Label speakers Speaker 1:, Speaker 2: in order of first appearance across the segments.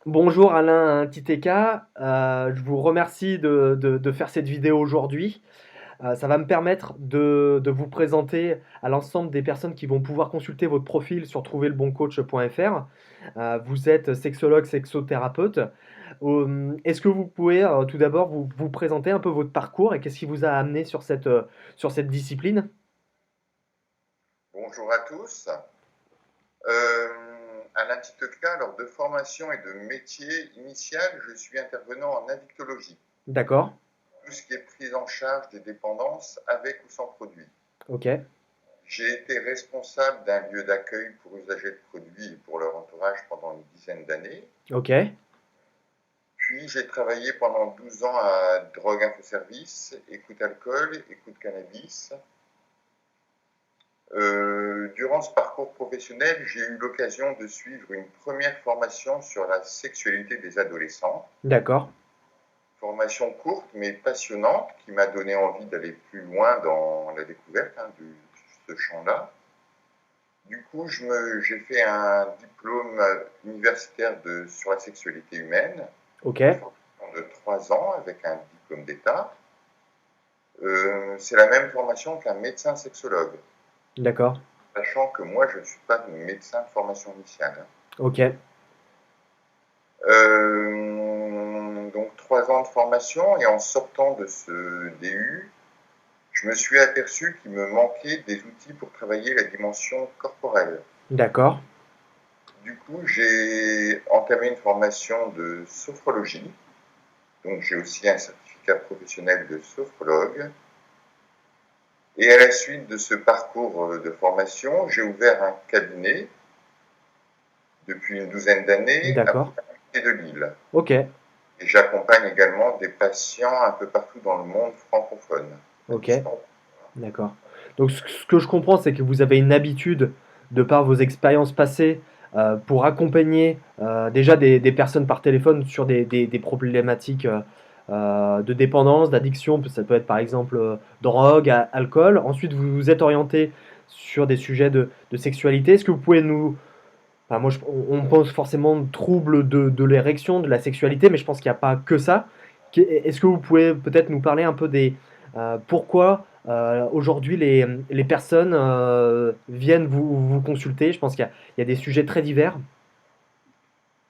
Speaker 1: Bonjour Alain Titeka, je vous remercie de faire cette vidéo aujourd'hui. Ça va me permettre de vous présenter à l'ensemble des personnes qui vont pouvoir consulter votre profil sur trouverleboncoach.fr. Vous êtes sexologue, sexothérapeute. Est-ce que vous pouvez tout d'abord vous présenter un peu votre parcours et qu'est-ce qui vous a amené sur cette discipline?
Speaker 2: Bonjour à tous. Alain Titeka, alors de formation et de métier initial, je suis intervenant en addictologie,
Speaker 1: D'accord,
Speaker 2: tout ce qui est prise en charge des dépendances avec ou sans produit.
Speaker 1: ok,
Speaker 2: J'ai été responsable d'un lieu d'accueil pour usagers de produits et pour leur entourage pendant une dizaine d'années.
Speaker 1: ok,
Speaker 2: Puis j'ai travaillé pendant 12 ans à Drogue Info Service, écoute alcool, écoute cannabis. Durant ce parcours professionnel, j'ai eu l'occasion de suivre une première formation sur la sexualité des adolescents.
Speaker 1: d'accord,
Speaker 2: Formation courte mais passionnante qui m'a donné envie d'aller plus loin dans la découverte de ce champ-là. Du coup, j'ai fait un diplôme universitaire sur la sexualité humaine,
Speaker 1: ok,
Speaker 2: une formation de 3 ans avec un diplôme d'État. C'est la même formation qu'un médecin sexologue,
Speaker 1: d'accord,
Speaker 2: sachant que moi, je ne suis pas médecin de formation initiale.
Speaker 1: ok,
Speaker 2: Donc 3 ans de formation et en sortant de ce DU, je me suis aperçu qu'il me manquait des outils pour travailler la dimension corporelle.
Speaker 1: d'accord,
Speaker 2: Du coup, j'ai entamé une formation de sophrologie, donc j'ai aussi un certificat professionnel de sophrologue. Et à la suite de ce parcours de formation, j'ai ouvert un cabinet depuis une douzaine d'années à
Speaker 1: d'accord,
Speaker 2: proximité de Lille.
Speaker 1: ok,
Speaker 2: Et j'accompagne également des patients un peu partout dans le monde francophone, à
Speaker 1: ok.
Speaker 2: distance.
Speaker 1: D'accord. Donc ce que je comprends, c'est que vous avez une habitude, de par vos expériences passées, pour accompagner déjà des personnes par téléphone sur des problématiques de dépendance, d'addiction. Ça peut être par exemple drogue, alcool. Ensuite, vous vous êtes orienté sur des sujets de sexualité. Est-ce que vous pouvez nous... Enfin, moi, on pense forcément de troubles de l'érection, de la sexualité, mais je pense qu'il n'y a pas que ça. Est-ce que vous pouvez peut-être nous parler un peu des... pourquoi aujourd'hui les personnes viennent vous consulter? Je pense qu'il y a des sujets très divers.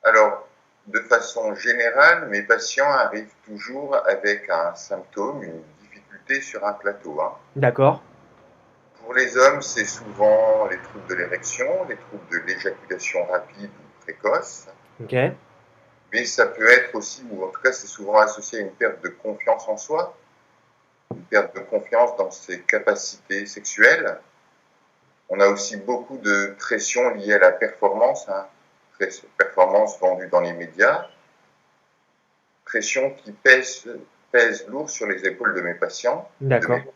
Speaker 2: Alors, de façon générale, mes patients arrivent toujours avec un symptôme, une difficulté sur un plateau.
Speaker 1: D'accord,
Speaker 2: Pour les hommes, c'est souvent les troubles de l'érection, les troubles de l'éjaculation rapide ou précoce,
Speaker 1: ok,
Speaker 2: mais ça peut être aussi, ou en tout cas c'est souvent associé à une perte de confiance en soi, une perte de confiance dans ses capacités sexuelles. On a aussi beaucoup de pression liée à la performance, performance vendue dans les médias, pression qui pèse lourd sur les épaules de mes patients, de mes
Speaker 1: d'accord,
Speaker 2: patientes.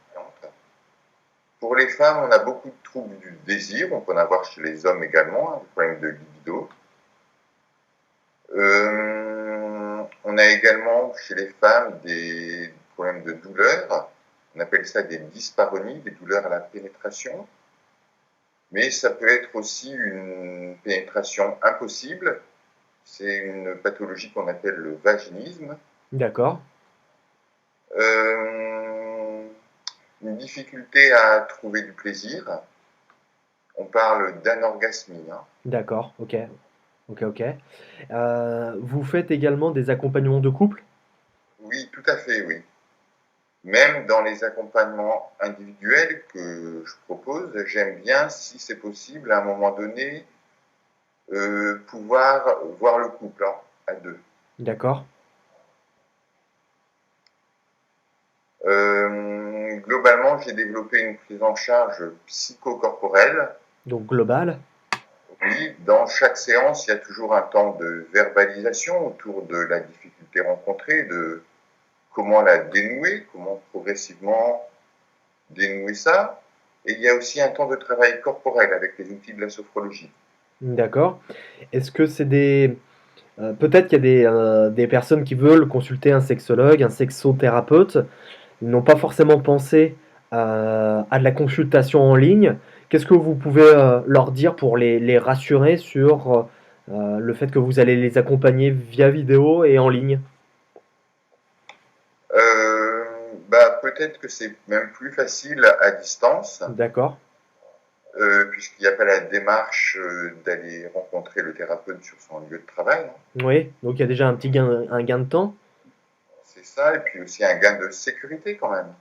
Speaker 2: Pour les femmes, on a beaucoup de troubles du désir, on peut en avoir chez les hommes également, des problèmes de libido. On a également chez les femmes des problèmes de douleur, on appelle ça des dyspareunies, des douleurs à la pénétration. Mais ça peut être aussi une pénétration impossible. C'est une pathologie qu'on appelle le vaginisme.
Speaker 1: d'accord,
Speaker 2: Euh, une difficulté à trouver du plaisir. On parle d'anorgasmie.
Speaker 1: d'accord, ok, ok, ok. Vous faites également des accompagnements de couple?
Speaker 2: Oui, tout à fait, oui. Même dans les accompagnements individuels que je propose, j'aime bien, si c'est possible, à un moment donné, pouvoir voir le couple à deux.
Speaker 1: D'accord,
Speaker 2: Globalement, j'ai développé une prise en charge psychocorporelle.
Speaker 1: donc global,
Speaker 2: Oui, dans chaque séance, il y a toujours un temps de verbalisation autour de la difficulté rencontrée, de comment la dénouer, comment progressivement dénouer ça. Et il y a aussi un temps de travail corporel avec les outils de la sophrologie.
Speaker 1: d'accord. Est-ce que c'est des... peut-être qu'il y a des personnes qui veulent consulter un sexologue, un sexothérapeute, ils n'ont pas forcément pensé à de la consultation en ligne. Qu'est-ce que vous pouvez leur dire pour les rassurer sur le fait que vous allez les accompagner via vidéo et en ligne?
Speaker 2: Peut-être que c'est même plus facile à distance,
Speaker 1: D'accord.
Speaker 2: puisqu'il n'y a pas la démarche d'aller rencontrer le thérapeute sur son lieu de travail, hein.
Speaker 1: Oui, donc il y a déjà un gain de temps.
Speaker 2: C'est ça, et puis aussi un gain de sécurité quand même.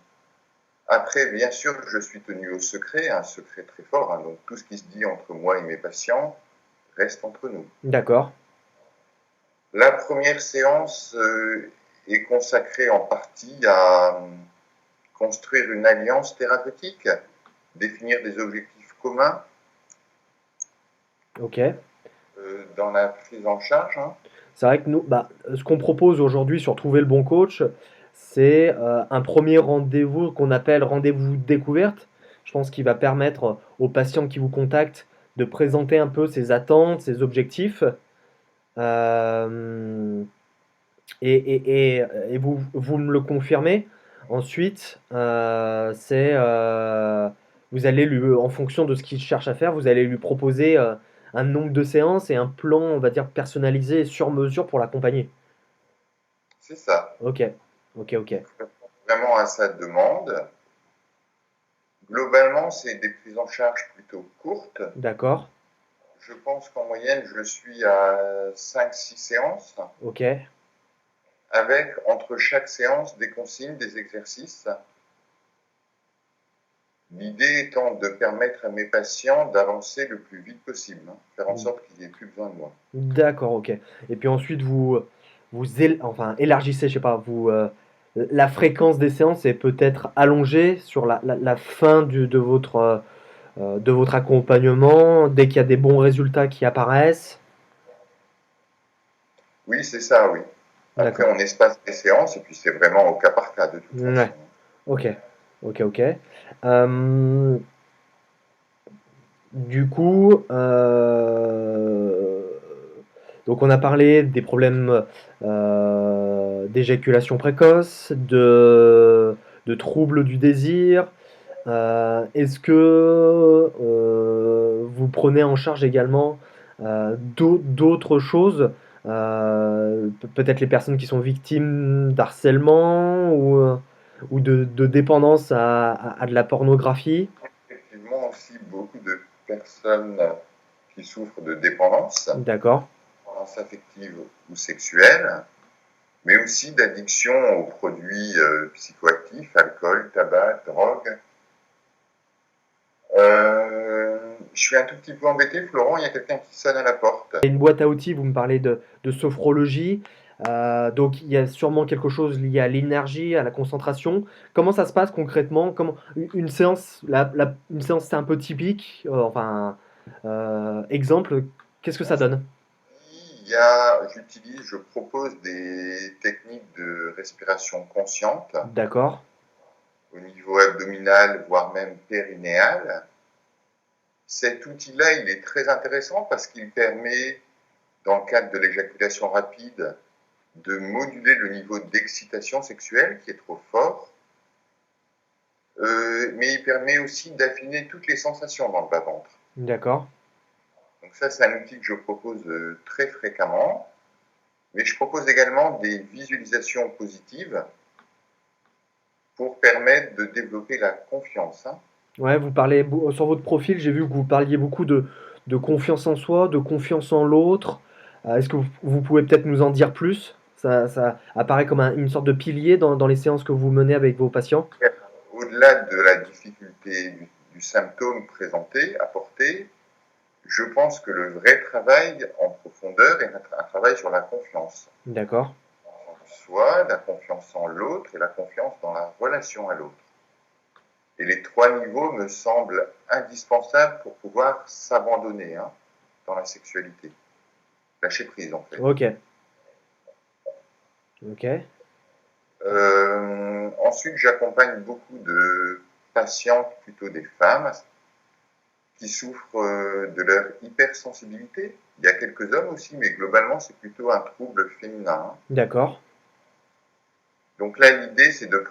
Speaker 2: Après, bien sûr, je suis tenu au secret, un secret très fort, hein, donc tout ce qui se dit entre moi et mes patients reste entre nous.
Speaker 1: D'accord.
Speaker 2: La première séance est consacrée en partie à construire une alliance thérapeutique, définir des objectifs communs
Speaker 1: Ok.
Speaker 2: dans la prise en charge, hein.
Speaker 1: C'est vrai que nous, bah, ce qu'on propose aujourd'hui sur Trouver le bon coach, c'est un premier rendez-vous qu'on appelle rendez-vous découverte. Je pense qu'il va permettre aux patients qui vous contactent de présenter un peu ses attentes, ses objectifs. Euh, et vous me le confirmez. Ensuite, vous allez lui, en fonction de ce qu'il cherche à faire, vous allez lui proposer un nombre de séances et un plan, on va dire, personnalisé et sur mesure pour l'accompagner.
Speaker 2: C'est ça.
Speaker 1: Ok, ok, ok.
Speaker 2: Vraiment à sa demande. Globalement, c'est des prises en charge plutôt courtes.
Speaker 1: D'accord,
Speaker 2: Je pense qu'en moyenne, je suis à 5-6 séances,
Speaker 1: ok.
Speaker 2: avec entre chaque séance des consignes, des exercices. L'idée étant de permettre à mes patients d'avancer le plus vite possible, hein, faire en sorte qu'ils n'aient plus besoin de moi.
Speaker 1: D'accord, ok. Et puis ensuite, enfin, élargissez, je sais pas, la fréquence des séances est peut-être allongée sur la fin de votre accompagnement, dès qu'il y a des bons résultats qui apparaissent.
Speaker 2: Oui, c'est ça, oui. Après,
Speaker 1: D'accord.
Speaker 2: on espace les séances et puis c'est vraiment au cas par cas de toute façon.
Speaker 1: Ouais. Ok. Ok, ok. Euh, du coup, donc on a parlé des problèmes d'éjaculation précoce, de troubles du désir. Est-ce que vous prenez en charge également d'autres choses, peut-être les personnes qui sont victimes d'harcèlement ou de dépendance à de la pornographie?
Speaker 2: Effectivement, aussi beaucoup de personnes qui souffrent de dépendance
Speaker 1: D'accord,
Speaker 2: affective ou sexuelle, mais aussi d'addiction aux produits psychoactifs, alcool, tabac, drogue. Je suis un tout petit peu embêté, Florent, il y a quelqu'un qui sonne à la porte.
Speaker 1: une boîte à outils, vous me parlez de sophrologie, donc il y a sûrement quelque chose lié à l'énergie, à la concentration. Comment ça se passe concrètement? Une séance, une séance c'est un peu typique, exemple, qu'est-ce que ça donne?
Speaker 2: Je propose des techniques de respiration consciente
Speaker 1: D'accord,
Speaker 2: au niveau abdominal, voire même périnéal. Cet outil-là, il est très intéressant parce qu'il permet, dans le cadre de l'éjaculation rapide, de moduler le niveau d'excitation sexuelle qui est trop fort, mais il permet aussi d'affiner toutes les sensations dans le bas-ventre.
Speaker 1: d'accord.
Speaker 2: Donc ça, c'est un outil que je propose très fréquemment, mais je propose également des visualisations positives pour permettre de développer la confiance, hein.
Speaker 1: Ouais, sur votre profil, j'ai vu que vous parliez beaucoup de confiance en soi, de confiance en l'autre. Est-ce que vous pouvez peut-être nous en dire plus? Ça apparaît comme une sorte de pilier dans les séances que vous menez avec vos patients.
Speaker 2: Au-delà de la difficulté du symptôme présenté, apporté, je pense que le vrai travail en profondeur est un travail sur la confiance
Speaker 1: D'accord,
Speaker 2: en soi, la confiance en l'autre et la confiance dans la relation à l'autre. Et les trois niveaux me semblent indispensables pour pouvoir s'abandonner, hein, dans la sexualité. Lâcher prise, en fait.
Speaker 1: ok, ok,
Speaker 2: Ensuite, j'accompagne beaucoup de patientes, plutôt des femmes, qui souffrent de leur hypersensibilité. Il y a quelques hommes aussi, mais globalement, c'est plutôt un trouble féminin.
Speaker 1: d'accord,
Speaker 2: Donc là, l'idée, c'est de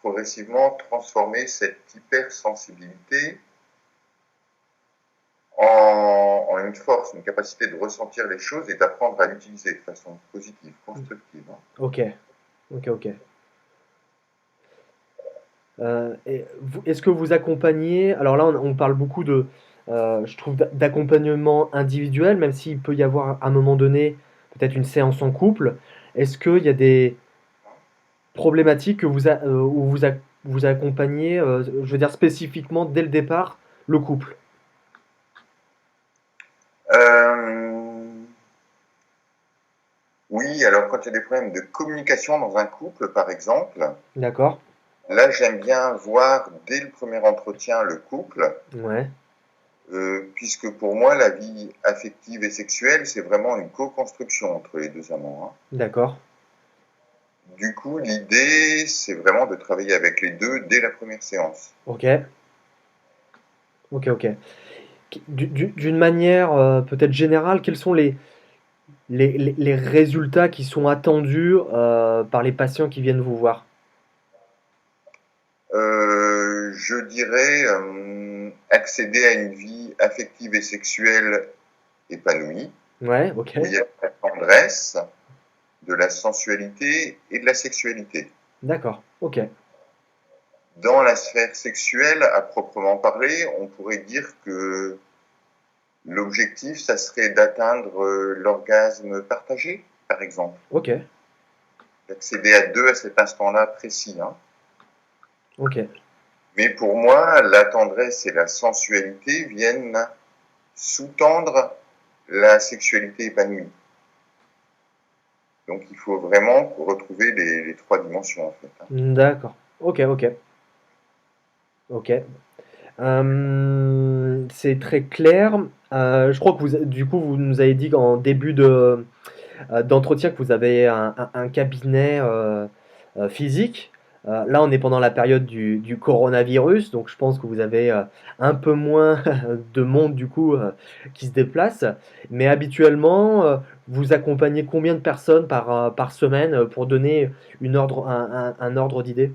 Speaker 2: progressivement transformer cette hypersensibilité en une une force, une capacité de ressentir les choses et d'apprendre à l'utiliser de façon positive, constructive, hein.
Speaker 1: Ok, ok, ok. Est-ce que vous accompagnez, alors là on parle beaucoup je trouve, d'accompagnement individuel, même s'il peut y avoir à un moment donné peut-être une séance en couple. Est-ce qu'il y a des problématiques où vous accompagnez, je veux dire spécifiquement dès le départ, le couple?
Speaker 2: Euh, oui, alors quand il y a des problèmes de communication dans un couple, par exemple,
Speaker 1: D'accord?
Speaker 2: là j'aime bien voir dès le premier entretien le couple,
Speaker 1: Ouais,
Speaker 2: puisque pour moi la vie affective et sexuelle, c'est vraiment une co-construction entre les deux amants, hein.
Speaker 1: d'accord.
Speaker 2: Du coup, l'idée, c'est vraiment de travailler avec les deux dès la première séance.
Speaker 1: Ok, ok, ok. D'une manière peut-être générale, quels sont les résultats qui sont attendus par les patients qui viennent vous voir?
Speaker 2: Je dirais accéder à une vie affective et sexuelle épanouie,
Speaker 1: Ouais, ok.
Speaker 2: où il y a de la tendresse, de la sensualité et de la sexualité.
Speaker 1: D'accord, ok.
Speaker 2: Dans la sphère sexuelle, à proprement parler, on pourrait dire que l'objectif, ça serait d'atteindre l'orgasme partagé, par exemple.
Speaker 1: Ok,
Speaker 2: D'accéder à deux à cet instant-là précis, hein.
Speaker 1: ok.
Speaker 2: Mais pour moi, la tendresse et la sensualité viennent sous-tendre la sexualité épanouie. Donc il faut vraiment retrouver les trois dimensions en fait, hein.
Speaker 1: D'accord. Ok, ok. Ok. C'est très clair. Je crois que du coup, vous nous avez dit qu'en début d'entretien que vous avez un cabinet physique. Là, on est pendant la période du coronavirus, donc je pense que vous avez un peu moins de monde du coup qui se déplace. Mais habituellement, vous accompagnez combien de personnes par semaine pour donner un ordre d'idée?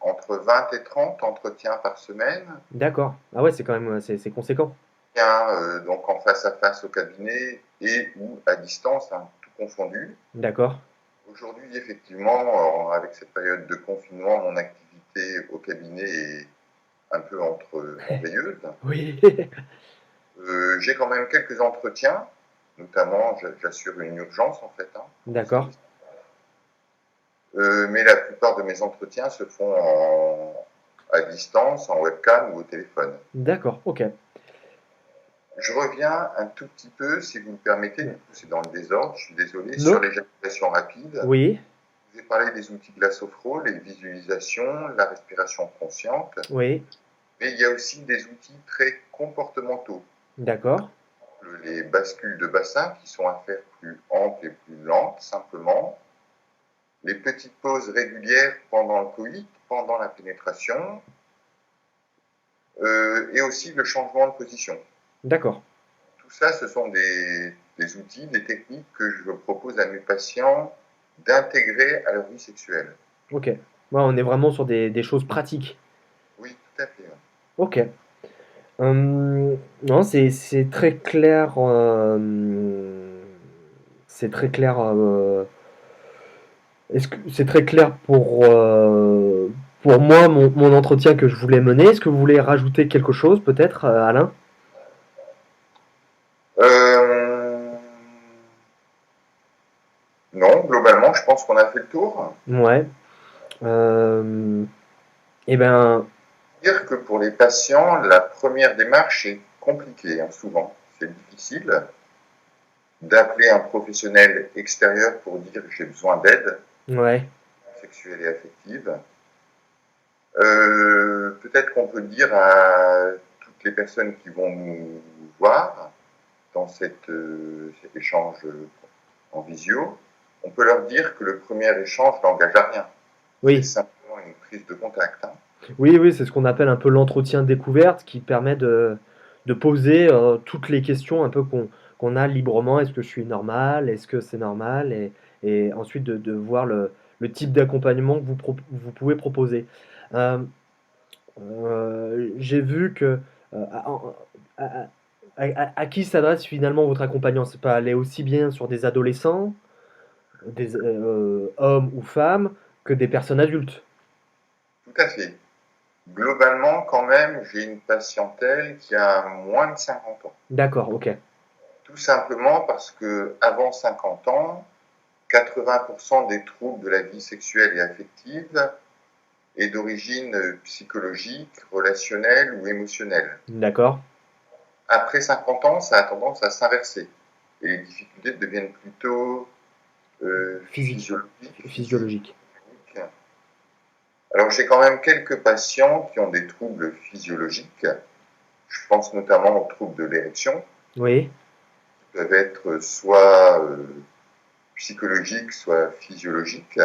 Speaker 2: Entre 20 et 30 entretiens par semaine,
Speaker 1: D'accord. Ah ouais, c'est quand même c'est conséquent.
Speaker 2: donc en face à face au cabinet et ou à distance, hein, tout confondu.
Speaker 1: D'accord.
Speaker 2: Aujourd'hui, effectivement, avec cette période de confinement, mon activité au cabinet est un peu en veilleuse.
Speaker 1: Oui.
Speaker 2: J'ai quand même quelques entretiens, notamment j'assure une urgence en fait, hein, pour le
Speaker 1: D'accord.
Speaker 2: service. Mais la plupart de mes entretiens se font à distance, en webcam ou au téléphone.
Speaker 1: D'accord. Ok.
Speaker 2: Je reviens un tout petit peu, si vous me permettez, du
Speaker 1: Ouais.
Speaker 2: coup c'est dans le désordre, je suis désolé, sur
Speaker 1: Non.
Speaker 2: l'éjaculation rapide.
Speaker 1: Oui.
Speaker 2: Je vous ai parlé des outils de la sophro, les visualisations, la respiration consciente,
Speaker 1: Oui.
Speaker 2: mais il y a aussi des outils très comportementaux,
Speaker 1: D'accord.
Speaker 2: les bascules de bassin qui sont à faire plus amples et plus lentes simplement, les petites pauses régulières pendant le coït, pendant la pénétration, et aussi le changement de position.
Speaker 1: D'accord.
Speaker 2: Tout ça, ce sont des outils, des techniques que je propose à mes patients d'intégrer à leur vie sexuelle.
Speaker 1: Ok. Ouais, on est vraiment sur des choses pratiques.
Speaker 2: Oui, tout à fait.
Speaker 1: Ok. Non, c'est très clair. C'est très clair. Est-ce que c'est très clair pour moi mon entretien que je voulais mener? Est-ce que vous voulez rajouter quelque chose peut-être, Alain?
Speaker 2: Euh, non, globalement, je pense qu'on a fait le tour.
Speaker 1: Ouais. Euh, eh ben,
Speaker 2: Dire que pour les patients, la première démarche est compliquée, hein, souvent. C'est difficile d'appeler un professionnel extérieur pour dire que j'ai besoin d'aide
Speaker 1: ouais.
Speaker 2: sexuelle et affective. Peut-être qu'on peut dire à toutes les personnes qui vont nous voir dans cet échange en visio, on peut leur dire que le premier échange n'engage à rien. C'est
Speaker 1: Oui.
Speaker 2: simplement une prise de contact, hein.
Speaker 1: Oui, oui, c'est ce qu'on appelle un peu l'entretien découverte qui permet de poser toutes les questions un peu qu'on a librement. Est-ce que je suis normal? Est-ce que c'est normal? Et ensuite de voir le type d'accompagnement que vous pouvez proposer. Euh, j'ai vu que à, à qui s'adresse finalement votre accompagnant? C'est pas aller aussi bien sur des adolescents, des hommes ou femmes, que des personnes adultes.
Speaker 2: Tout à fait. Globalement, quand même, j'ai une patientèle qui a moins de 50 ans.
Speaker 1: D'accord, ok.
Speaker 2: Tout simplement parce que avant 50 ans, 80% des troubles de la vie sexuelle et affective est d'origine psychologique, relationnelle ou émotionnelle.
Speaker 1: D'accord.
Speaker 2: Après 50 ans, ça a tendance à s'inverser et les difficultés deviennent plutôt
Speaker 1: Physique,
Speaker 2: physiologiques, physiques.
Speaker 1: physiologique.
Speaker 2: Alors j'ai quand même quelques patients qui ont des troubles physiologiques. Je pense notamment aux troubles de l'érection,
Speaker 1: Oui,
Speaker 2: qui peuvent être soit psychologiques, soit physiologiques.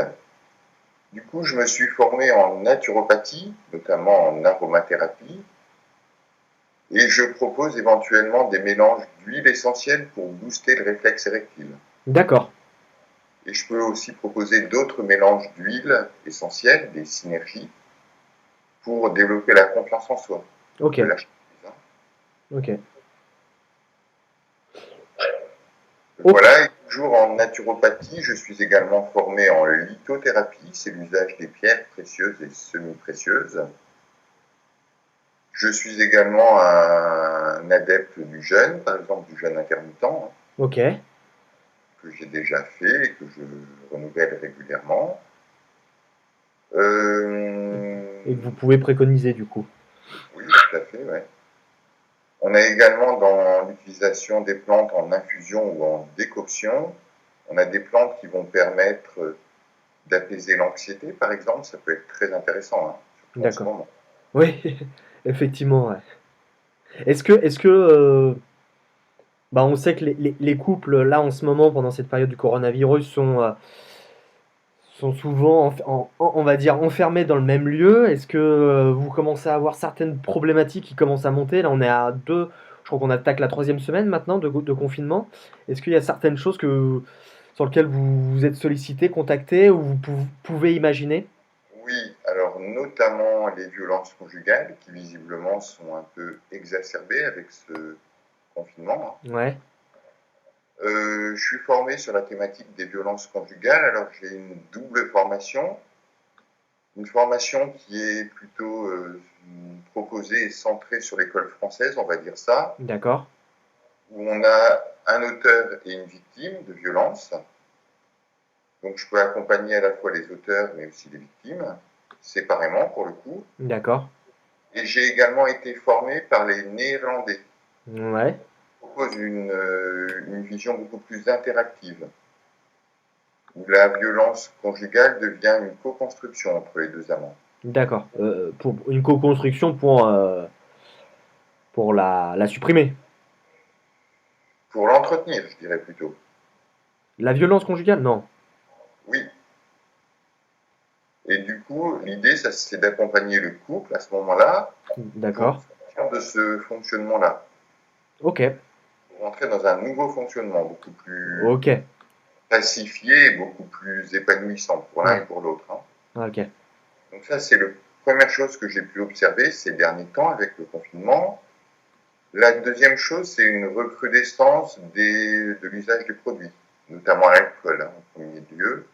Speaker 2: Du coup, je me suis formé en naturopathie, notamment en aromathérapie, et je propose éventuellement des mélanges d'huiles essentielles pour booster le réflexe érectile.
Speaker 1: d'accord.
Speaker 2: Et je peux aussi proposer d'autres mélanges d'huiles essentielles, des synergies, pour développer la confiance en soi,
Speaker 1: Ok,
Speaker 2: le lâcher prise.
Speaker 1: ok. Ok,
Speaker 2: Voilà, et toujours en naturopathie, je suis également formé en lithothérapie, c'est l'usage des pierres précieuses et semi-précieuses. Je suis également un adepte du jeûne, par exemple du jeûne intermittent,
Speaker 1: ok.
Speaker 2: que j'ai déjà fait et que je renouvelle régulièrement. Euh,
Speaker 1: Et que vous pouvez préconiser du coup.
Speaker 2: oui, tout à fait, ouais. On a également dans l'utilisation des plantes en infusion ou en décoction, on a des plantes qui vont permettre d'apaiser l'anxiété, par exemple, ça peut être très intéressant, surtout en ce
Speaker 1: D'accord.
Speaker 2: moment.
Speaker 1: Oui, effectivement, ouais. Est-ce que bah, on sait que les couples, là, en ce moment, pendant cette période du coronavirus, sont souvent, on va dire, enfermés dans le même lieu. Est-ce que vous commencez à avoir certaines problématiques qui commencent à monter? Là, on est à deux, je crois qu'on attaque la troisième semaine maintenant de confinement. Est-ce qu'il y a certaines choses sur lesquelles vous êtes sollicité, contacté, ou pouvez imaginer?
Speaker 2: Oui, alors notamment les violences conjugales qui visiblement sont un peu exacerbées avec ce confinement.
Speaker 1: Ouais,
Speaker 2: Je suis formé sur la thématique des violences conjugales, alors j'ai une double formation. Une formation qui est plutôt proposée et centrée sur l'école française, on va dire ça,
Speaker 1: d'accord,
Speaker 2: où on a un auteur et une victime de violence. Donc je peux accompagner à la fois les auteurs mais aussi les victimes, séparément pour le coup.
Speaker 1: d'accord,
Speaker 2: Et j'ai également été formé par les Néerlandais,
Speaker 1: ouais,
Speaker 2: qui proposent une vision beaucoup plus interactive, où la violence conjugale devient une co-construction entre les deux amants.
Speaker 1: d'accord. Pour une co-construction pour la supprimer.
Speaker 2: Pour l'entretenir, je dirais plutôt.
Speaker 1: La violence conjugale? Non.
Speaker 2: Oui. Et du coup, l'idée, c'est d'accompagner le couple à ce moment-là pour
Speaker 1: D'accord.
Speaker 2: sortir de ce fonctionnement-là,
Speaker 1: Ok,
Speaker 2: pour entrer dans un nouveau fonctionnement beaucoup plus
Speaker 1: ok,
Speaker 2: pacifié et beaucoup plus épanouissant pour l'un et
Speaker 1: ouais,
Speaker 2: pour l'autre.
Speaker 1: ok,
Speaker 2: Donc ça, c'est la première chose que j'ai pu observer ces derniers temps avec le confinement. La deuxième chose, c'est une recrudescence de l'usage des produits, notamment l'alcool en premier lieu.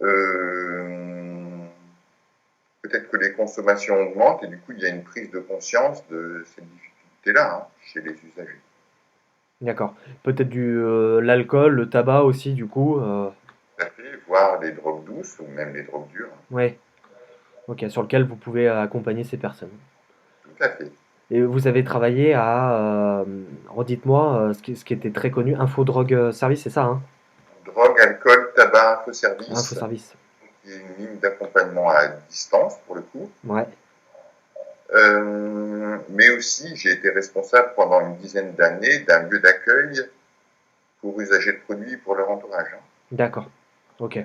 Speaker 2: Euh, Peut-être que les consommations augmentent et du coup, il y a une prise de conscience de cette difficulté-là chez les usagers.
Speaker 1: d'accord. Peut-être l'alcool, le tabac aussi, du coup.
Speaker 2: Tout à fait, voire les drogues douces ou même les drogues dures.
Speaker 1: Ouais, ok, sur lequel vous pouvez accompagner ces personnes.
Speaker 2: Tout à fait.
Speaker 1: Et vous avez travaillé redites-moi, ce qui était très connu, Info Drogue Service, c'est ça, hein?
Speaker 2: Drogue, alcool, tabac,
Speaker 1: Info
Speaker 2: infoservice,
Speaker 1: Service.
Speaker 2: qui est une ligne d'accompagnement à distance pour le coup.
Speaker 1: Ouais,
Speaker 2: Mais aussi, j'ai été responsable pendant une dizaine d'années d'un lieu d'accueil pour usagers de produits pour leur entourage.
Speaker 1: d'accord. Ok,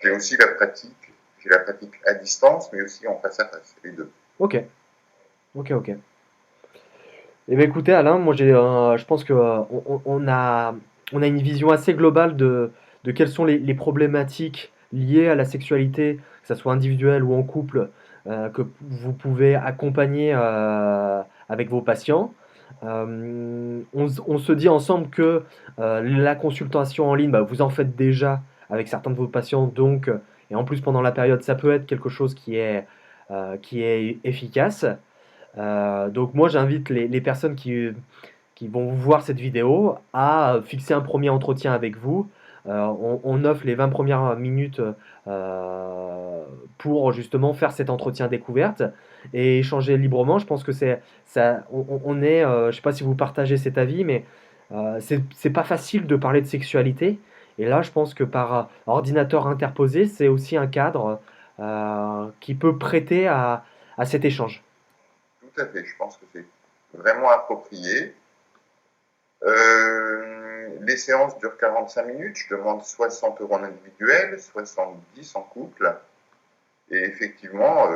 Speaker 2: J'ai aussi j'ai la pratique à distance, mais aussi en face à face, les deux.
Speaker 1: ok, ok, ok. Eh bien, écoutez, Alain, moi, je pense que on a une vision assez globale de quelles sont les problématiques liées à la sexualité, que ce soit individuelle ou en couple, que vous pouvez accompagner avec vos patients. On se dit ensemble que la consultation en ligne, bah, vous en faites déjà avec certains de vos patients, donc, et en plus pendant la période, ça peut être quelque chose qui est efficace. Donc moi, j'invite les personnes qui vont voir cette vidéo à fixer un premier entretien avec vous. On offre les 20 premières minutes pour justement faire cet entretien découverte et échanger librement. Je pense que c'est ça. On est, je sais pas si vous partagez cet avis, mais c'est pas facile de parler de sexualité. Et là, je pense que par ordinateur interposé, c'est aussi un cadre qui peut prêter à cet échange.
Speaker 2: Tout à fait, je pense que c'est vraiment approprié. Les séances durent 45 minutes, je demande 60 € en individuel, 70 en couple, et effectivement,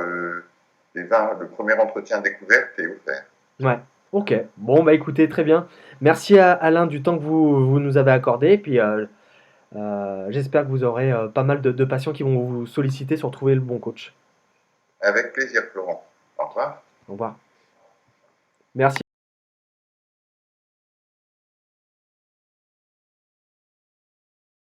Speaker 2: le premier entretien découverte est offert.
Speaker 1: Ouais, ok. Bon, bah écoutez, très bien. Merci à Alain du temps que vous nous avez accordé. Et puis, j'espère que vous aurez pas mal de patients qui vont vous solliciter sur trouver le bon coach.
Speaker 2: Avec plaisir, Florent. Au revoir.
Speaker 1: Au revoir. Merci.